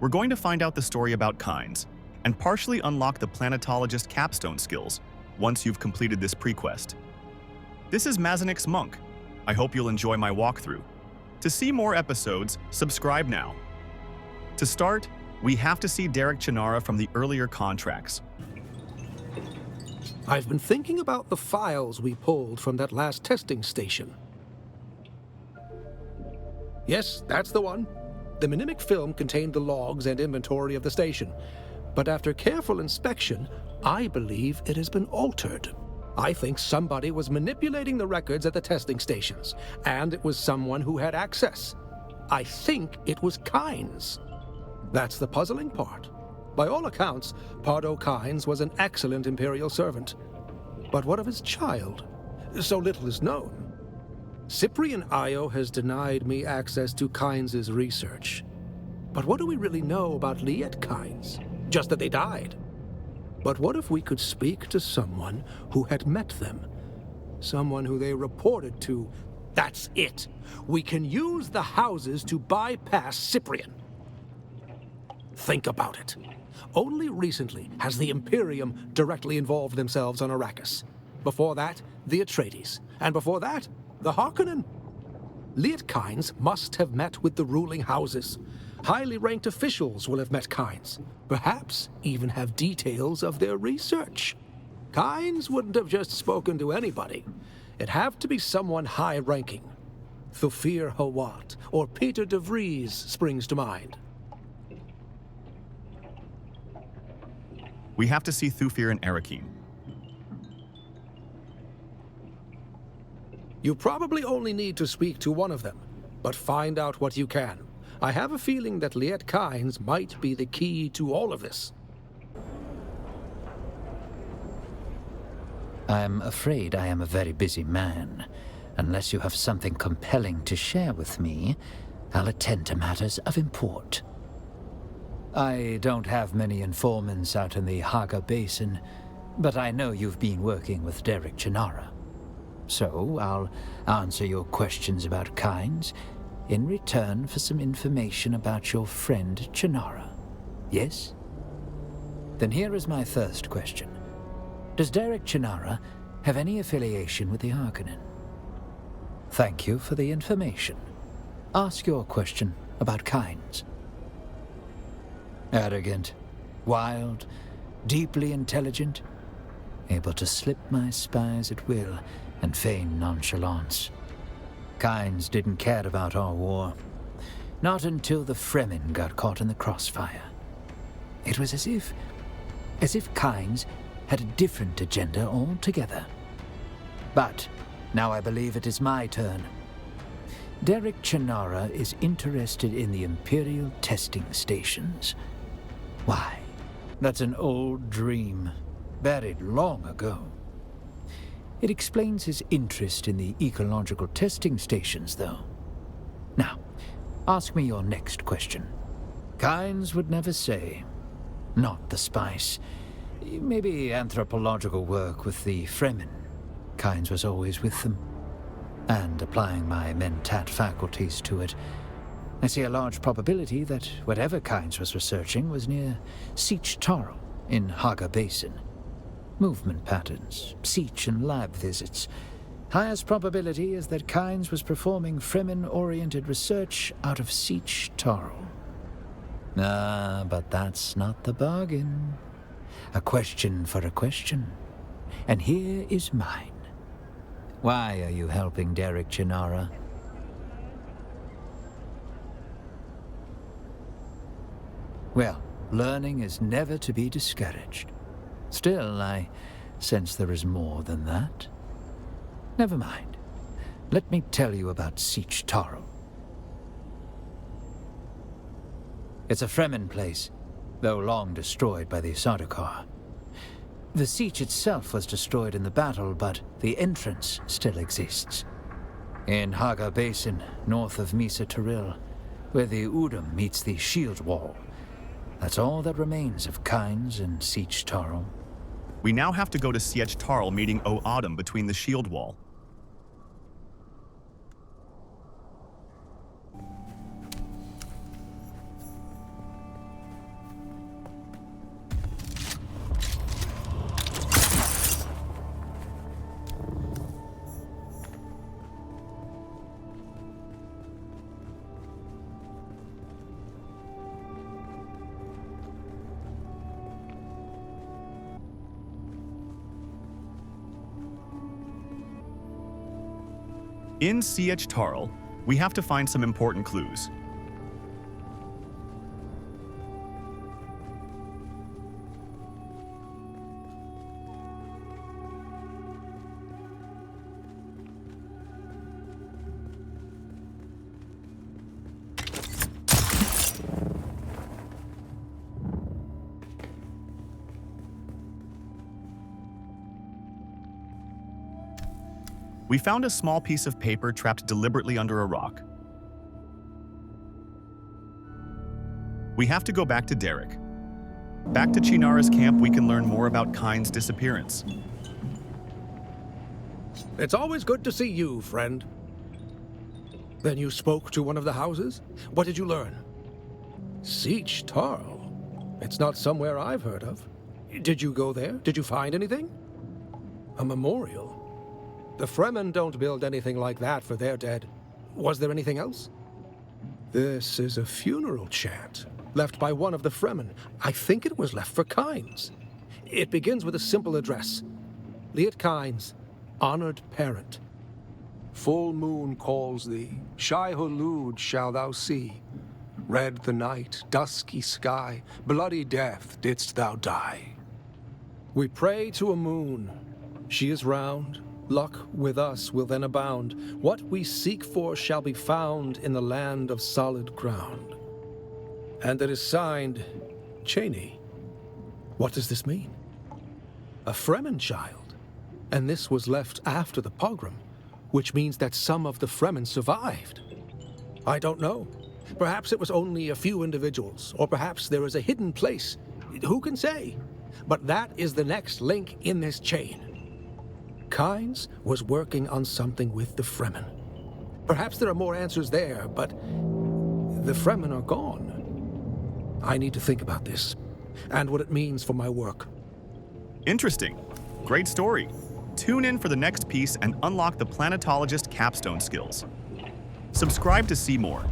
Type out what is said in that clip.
We're going to find out the story about Kynes, and partially unlock the Planetologist Capstone Skills once you've completed this pre-quest. This is Mazanik's Monk. I hope you'll enjoy my walkthrough. To see more episodes, subscribe now. To start, we have to see Derek Chinara from the earlier contracts. I've been thinking about the files we pulled from that last testing station. Yes, that's the one. The mnemic film contained the logs and inventory of the station, but after careful inspection, I believe it has been altered. I think somebody was manipulating the records at the testing stations, and it was someone who had access. I think it was Kynes. That's the puzzling part. By all accounts, Pardo Kynes was an excellent Imperial servant. But what of his child? So little is known. Cyprian Io has denied me access to Kynes' research. But what do we really know about liet-kynes? Just that they died. But what if we could speak to someone who had met them? Someone who they reported to. That's it. We can use the houses to bypass Cyprian. Think about it. Only recently has the Imperium directly involved themselves on Arrakis. Before that, the Atreides. And before that, the Harkonnen. Liet-kynes must have met with the ruling houses. Highly ranked officials will have met Kynes. Perhaps even have details of their research. Kynes wouldn't have just spoken to anybody. It'd have to be someone high-ranking. Thufir Hawat or Peter de Vries springs to mind. We have to see Thufir and Arrakeen. You probably only need to speak to one of them, but find out what you can. I have a feeling that liet-kynes might be the key to all of this. I'm afraid I am a very busy man. Unless you have something compelling to share with me, I'll attend to matters of import. I don't have many informants out in the Haga Basin, but I know you've been working with Derek Chinara. So I'll answer your questions about Kynes in return for some information about your friend Chinara. Yes? Then here is my first question. Does Derek Chinara have any affiliation with the Harkonnen? Thank you for the information. Ask your question about Kynes. Arrogant, wild, deeply intelligent, able to slip my spies at will and feign nonchalance. Kynes didn't care about our war. Not until the Fremen got caught in the crossfire. It was as if Kynes had a different agenda altogether. But now I believe it is my turn. Derek Chinara is interested in the Imperial testing stations. Why, that's an old dream, buried long ago. It explains his interest in the ecological testing stations, though. Now, ask me your next question. Kynes would never say. Not the spice. Maybe anthropological work with the Fremen. Kynes was always with them. And applying my mentat faculties to it, I see a large probability that whatever Kynes was researching was near Sietch Tarl in Haga Basin. Movement patterns, Sietch and lab visits. Highest probability is that Kynes was performing Fremen-oriented research out of Sietch Tarl. Ah, but that's not the bargain. A question for a question. And here is mine. Why are you helping Derek Chinara? Well, learning is never to be discouraged. Still, I sense there is more than that. Never mind. Let me tell you about Sietch Tarl. It's a Fremen place, though long destroyed by the Sardaukar. The Sietch itself was destroyed in the battle, but the entrance still exists. In Haga Basin, north of Misa Taril, where the Udum meets the Shield Wall. That's all that remains of Kynes and Sietch Tarl. We now have to go to Sietch Tarl, meeting O'Adam between the Shield Wall. In Sietch Tarl, we have to find some important clues. We found a small piece of paper trapped deliberately under a rock. We have to go back to Derek. Back to Chinara's camp, we can learn more about Kynes' disappearance. It's always good to see you, friend. Then you spoke to one of the houses? What did you learn? Sietch Tarl. It's not somewhere I've heard of. Did you go there? Did you find anything? A memorial? The Fremen don't build anything like that for their dead. Was there anything else? This is a funeral chant, left by one of the Fremen. I think it was left for Kynes. It begins with a simple address. Liet-kynes, honored parent. Full moon calls thee, Shai-Hulud shall thou see. Red the night, dusky sky, bloody death didst thou die. We pray to a moon. She is round. Luck with us will then abound. What we seek for shall be found in the land of solid ground. And it is signed, Cheney. What does this mean? A Fremen child. And this was left after the pogrom, which means that some of the Fremen survived. I don't know. Perhaps it was only a few individuals, or perhaps there is a hidden place. Who can say? But that is the next link in this chain. Kynes was working on something with the Fremen. Perhaps there are more answers there, but the Fremen are gone. I need to think about this, and what it means for my work. Interesting. Great story. Tune in for the next piece and unlock the Planetologist Capstone Skills. Subscribe to see more.